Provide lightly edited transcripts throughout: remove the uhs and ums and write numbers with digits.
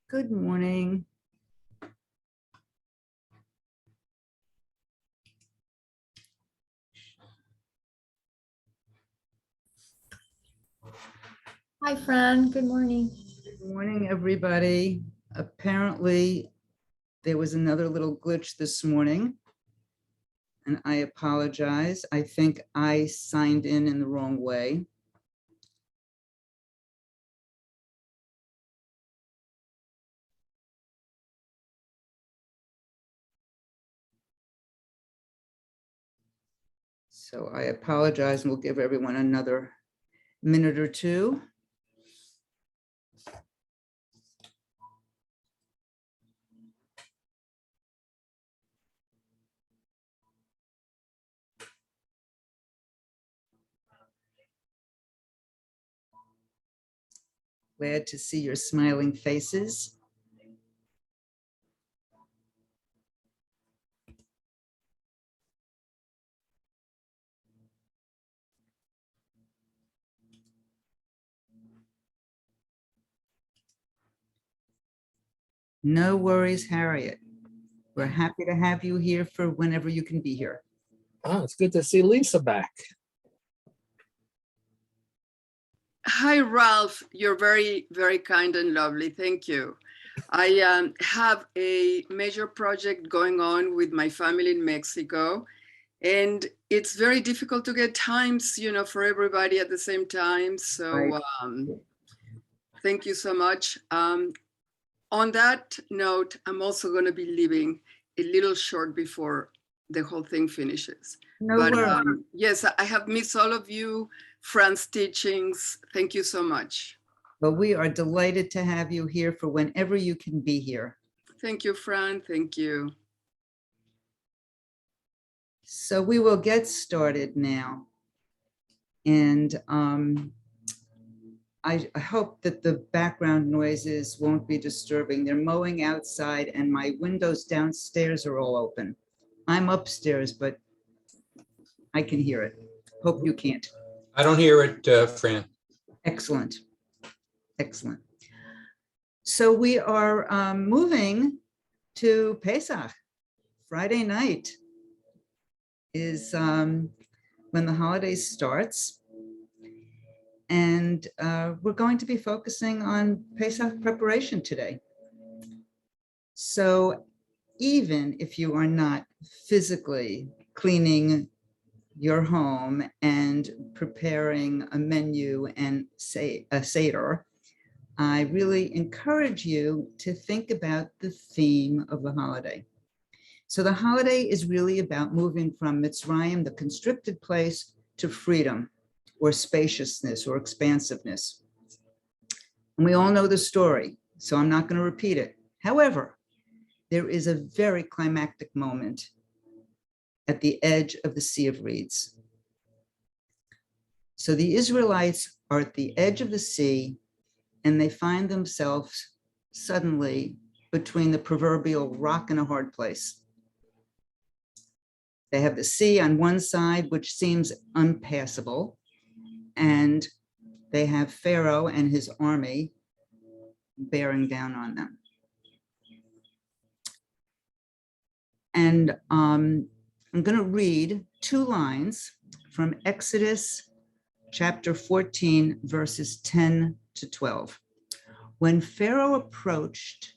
Good morning. Hi, Fran. Good morning. Good morning, everybody. Apparently, there was another little glitch this morning, and I apologize. I think I signed in the wrong way. So I apologize, and we'll give everyone another minute or two. Glad to see your smiling faces. No worries, Harriet. We're happy to have you here for whenever you can be here. Oh, it's good to see Lisa back. Hi, Ralph. You're very, very kind and lovely. Thank you. I have a major project going on with my family in Mexico, and it's very difficult to get times, for everybody at the same time. So Right. thank you so much. On that note, I'm also going to be leaving a little short before the whole thing finishes. No But worries. yes, I have missed all of you, Fran's teachings. Thank you so much. But we are delighted to have you here for whenever you can be here. Thank you, Fran. Thank you. So we will get started now. And I hope that the background noises won't be disturbing. They're mowing outside and my windows downstairs are all open. I'm upstairs, but I can hear it. Hope you can't. I don't hear it, Fran. Excellent. Excellent. So we are moving to Pesach. Friday night is when the holiday starts. And we're going to be focusing on Pesach preparation today. So even if you are not physically cleaning your home and preparing a menu and say a Seder, I really encourage you to think about the theme of the holiday. So the holiday is really about moving from Mitzrayim, the constricted place, to freedom or spaciousness or expansiveness. And we all know the story, so I'm not going to repeat it. However, there is a very climactic moment at the edge of the Sea of Reeds. So the Israelites are at the edge of the sea, and they find themselves suddenly between the proverbial rock and a hard place. They have the sea on one side, which seems unpassable, and they have Pharaoh and his army bearing down on them. And I'm going to read 2 lines from Exodus chapter 14, verses 10 to 12. When Pharaoh approached,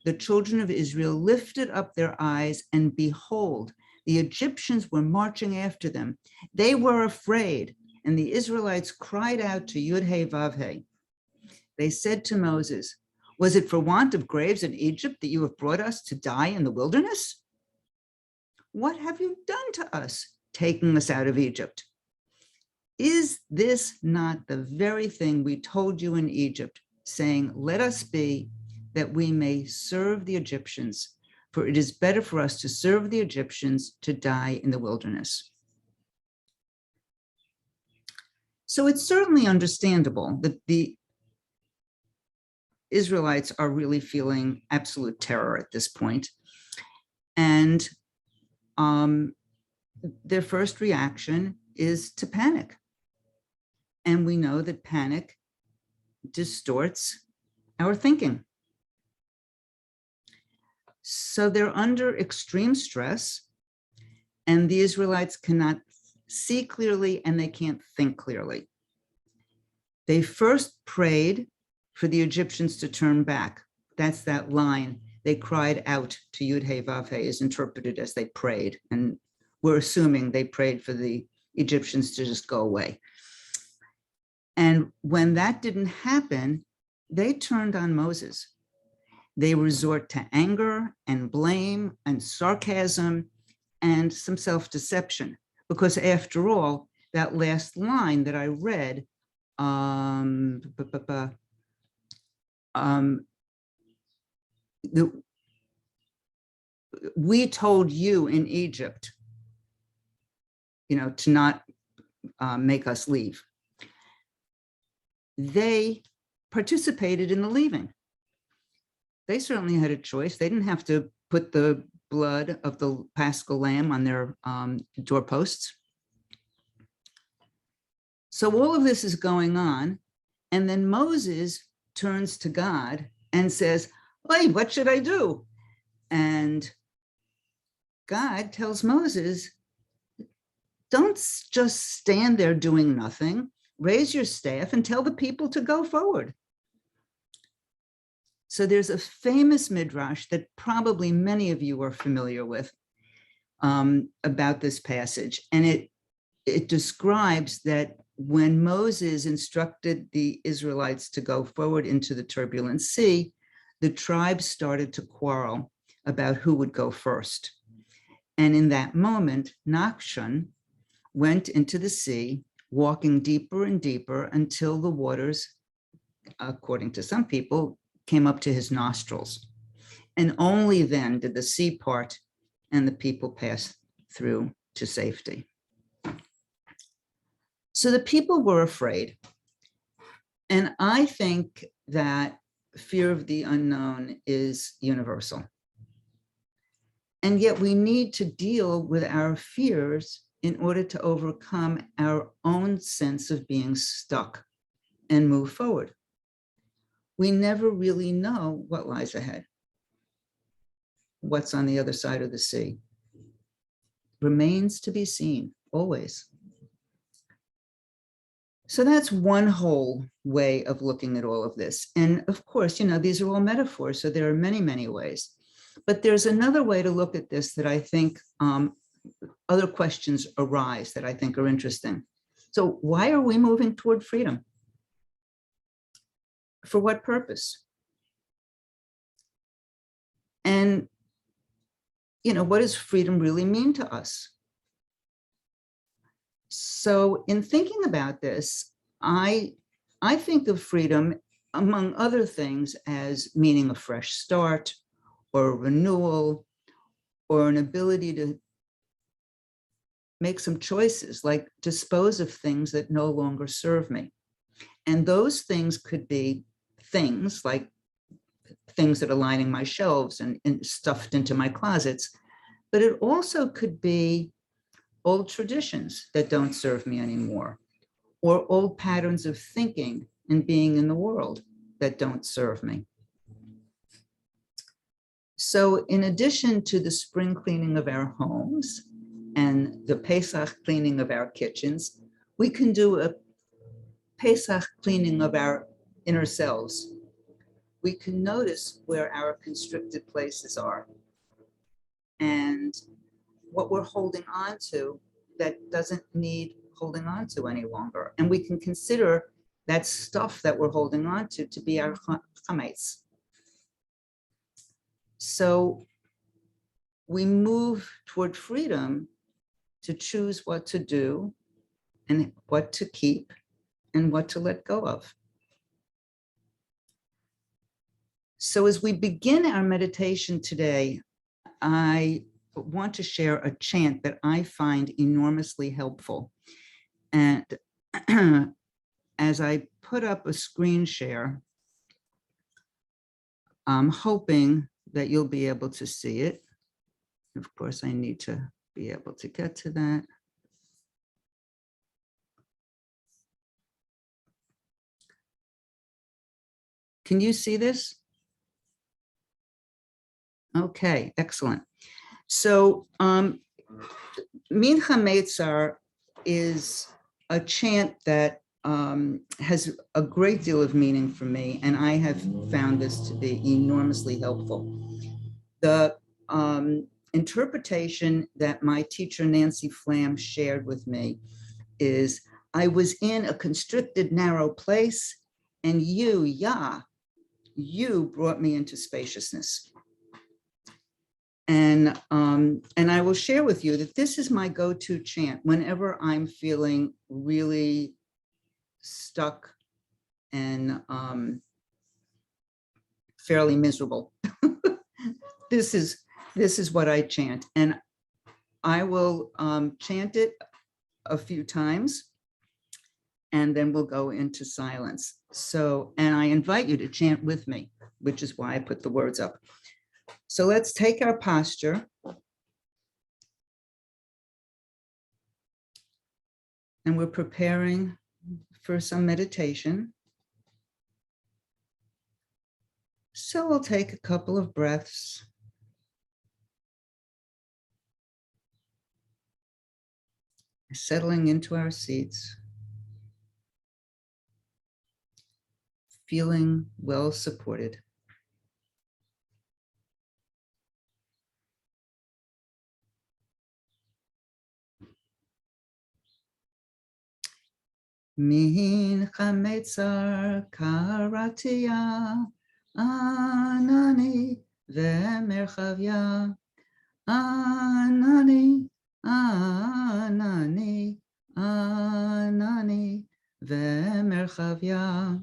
the children of Israel lifted up their eyes, and behold, the Egyptians were marching after them. They were afraid, and the Israelites cried out to Yud-Heh-Vav-Heh. They said to Moses, "Was it for want of graves in Egypt that you have brought us to die in the wilderness? What have you done to us, taking us out of Egypt? Is this not the very thing we told you in Egypt, saying, 'Let us be, that we may serve the Egyptians, for it is better for us to serve the Egyptians to die in the wilderness?'" So it's certainly understandable that the Israelites are really feeling absolute terror at this point. And their first reaction is to panic. And we know that panic distorts our thinking. So they're under extreme stress, and the Israelites cannot see clearly and they can't think clearly. They first prayed for the Egyptians to turn back. That's that line. They cried out to Yud He Vav He is interpreted as they prayed. And we're assuming they prayed for the Egyptians to just go away. And when that didn't happen, they turned on Moses. They resort to anger and blame and sarcasm and some self-deception, because after all, that last line that I read, we told you in Egypt, to not make us leave. They participated in the leaving. They certainly had a choice. They didn't have to put the blood of the Paschal lamb on their doorposts. So all of this is going on. And then Moses turns to God and says, "Hey, what should I do?" And God tells Moses, don't just stand there doing nothing. Raise your staff and tell the people to go forward. So there's a famous midrash that probably many of you are familiar with about this passage. And it describes that when Moses instructed the Israelites to go forward into the turbulent sea, the tribes started to quarrel about who would go first. And in that moment, Nachshon went into the sea, walking deeper and deeper until the waters, according to some people, came up to his nostrils. And only then did the sea part and the people pass through to safety. So the people were afraid. And I think that fear of the unknown is universal. And yet we need to deal with our fears in order to overcome our own sense of being stuck and move forward. We never really know what lies ahead. What's on the other side of the sea remains to be seen, always. So that's one whole way of looking at all of this. And of course, these are all metaphors, so there are many, many ways. But there's another way to look at this that I think other questions arise that I think are interesting. So why are we moving toward freedom? For what purpose? And, what does freedom really mean to us? So in thinking about this, I think of freedom, among other things, as meaning a fresh start or a renewal or an ability to make some choices, like dispose of things that no longer serve me. And those things could be things like things that are lining my shelves and stuffed into my closets, but it also could be old traditions that don't serve me anymore, or old patterns of thinking and being in the world that don't serve me. So in addition to the spring cleaning of our homes and the Pesach cleaning of our kitchens, we can do a Pesach cleaning of our inner selves. We can notice where our constricted places are and what we're holding on to that doesn't need holding on to any longer. And we can consider that stuff that we're holding on to be our chametz. So we move toward freedom to choose what to do and what to keep and what to let go of. So as we begin our meditation today, I want to share a chant that I find enormously helpful. And as I put up a screen share, I'm hoping that you'll be able to see it. Of course, I need to be able to get to that. Can you see this? Okay, excellent. So Mincha Meitzar is a chant that has a great deal of meaning for me, and I have found this to be enormously helpful. The interpretation that my teacher Nancy Flam shared with me is, I was in a constricted, narrow place, and you, Yah, you brought me into spaciousness. And I will share with you that this is my go-to chant whenever I'm feeling really stuck and fairly miserable. This is what I chant, and I will chant it a few times, and then we'll go into silence. So, and I invite you to chant with me, which is why I put the words up. So let's take our posture. And we're preparing for some meditation. So we'll take a couple of breaths. Settling into our seats. Feeling well supported. Min chametzar karatia, anani ve'merchavya, anani, anani, anani ve'merchavya.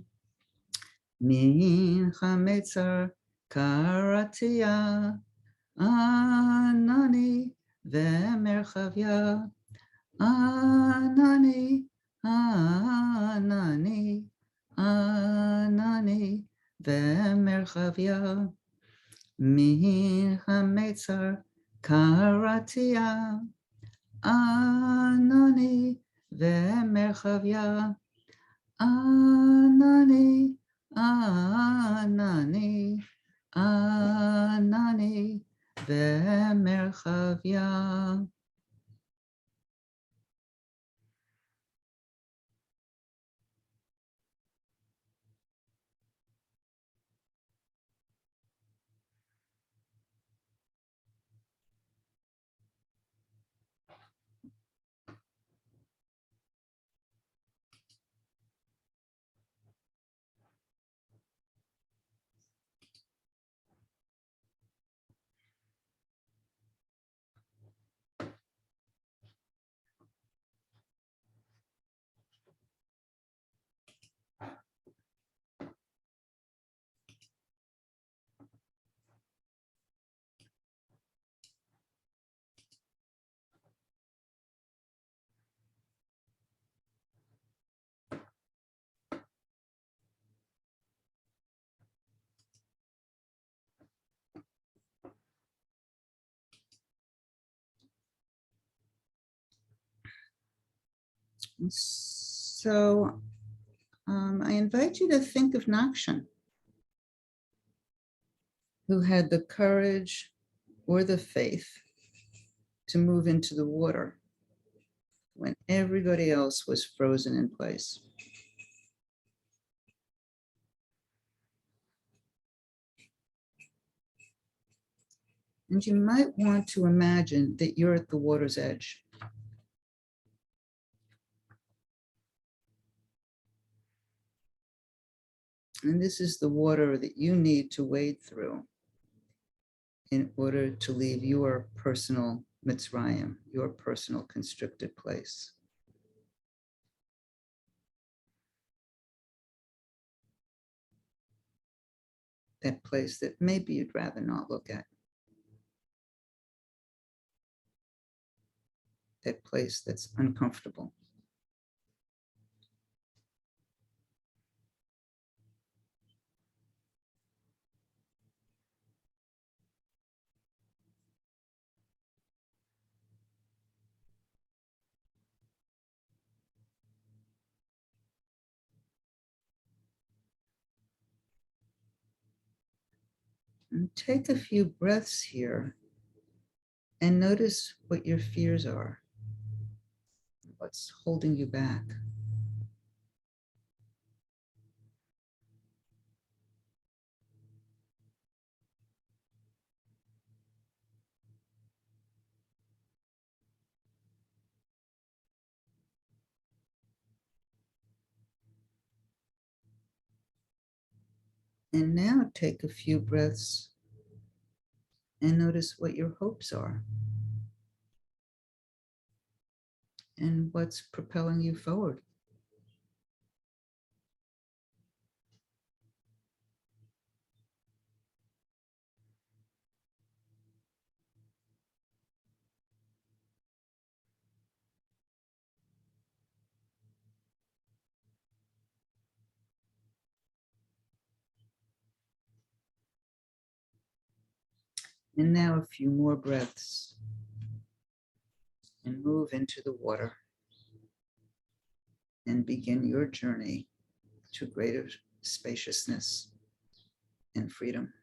Min chametzar karatia, anani ve'merchavya, anani, anani, anani ve'merchavya. Min hametzar karatia, anani ve'merchavya, anani, anani, anani ve'merchavya. So I invite you to think of Nakshan, who had the courage or the faith to move into the water when everybody else was frozen in place. And you might want to imagine that you're at the water's edge. And this is the water that you need to wade through in order to leave your personal Mitzrayim, your personal constricted place. That place that maybe you'd rather not look at. That place that's uncomfortable. And take a few breaths here and notice what your fears are, what's holding you back. And now take a few breaths and notice what your hopes are and what's propelling you forward. And now a few more breaths and move into the water and begin your journey to greater spaciousness and freedom.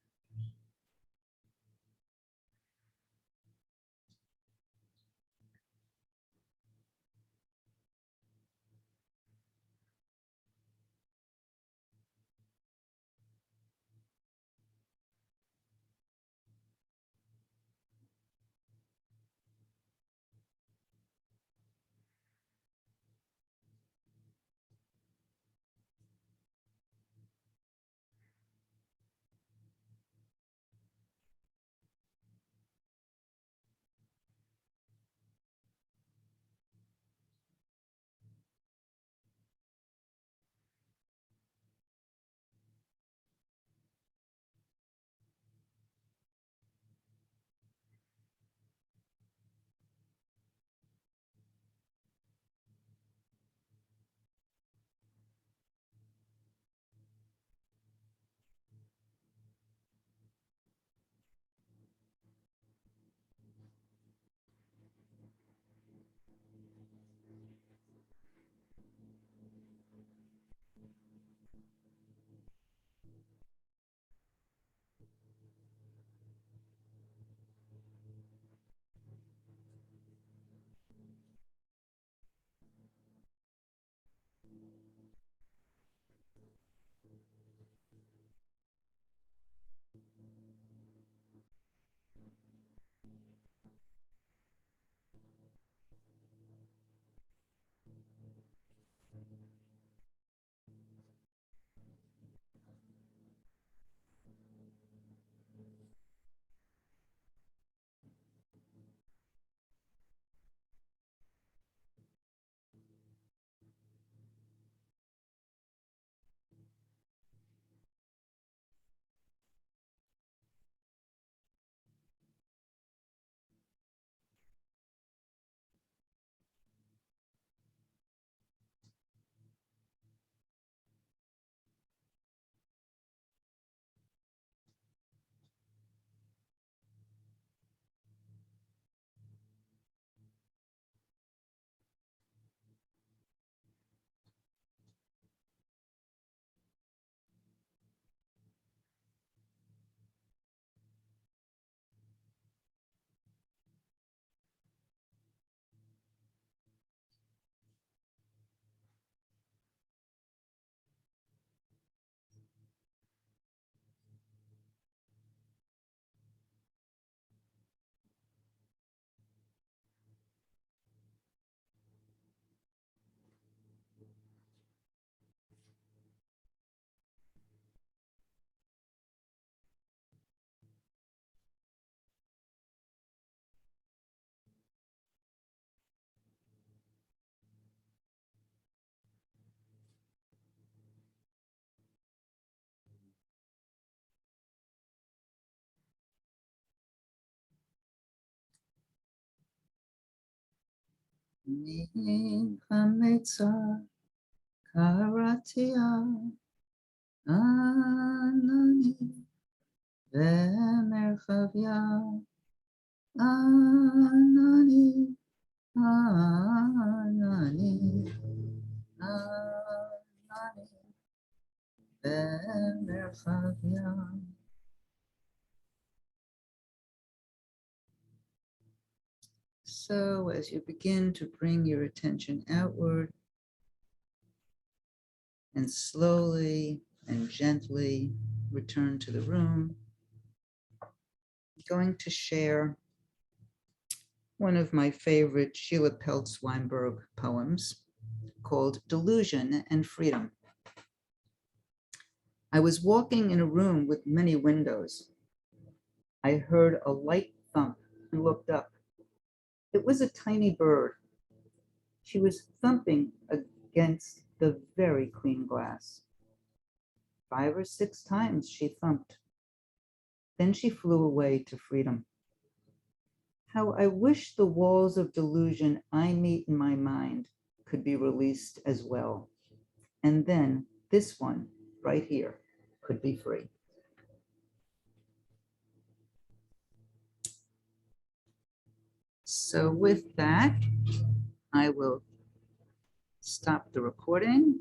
Kametsa karatia anani vemerchavia anani anani anani vemerchavia So as you begin to bring your attention outward and slowly and gently return to the room, I'm going to share one of my favorite Sheila Peltz Weinberg poems called Delusion and Freedom. I was walking in a room with many windows. I heard a light thump and looked up. It was a tiny bird. She was thumping against the very clean glass. 5 or 6 times she thumped. Then she flew away to freedom. How I wish the walls of delusion I meet in my mind could be released as well. And then this one right here could be free. So with that, I will stop the recording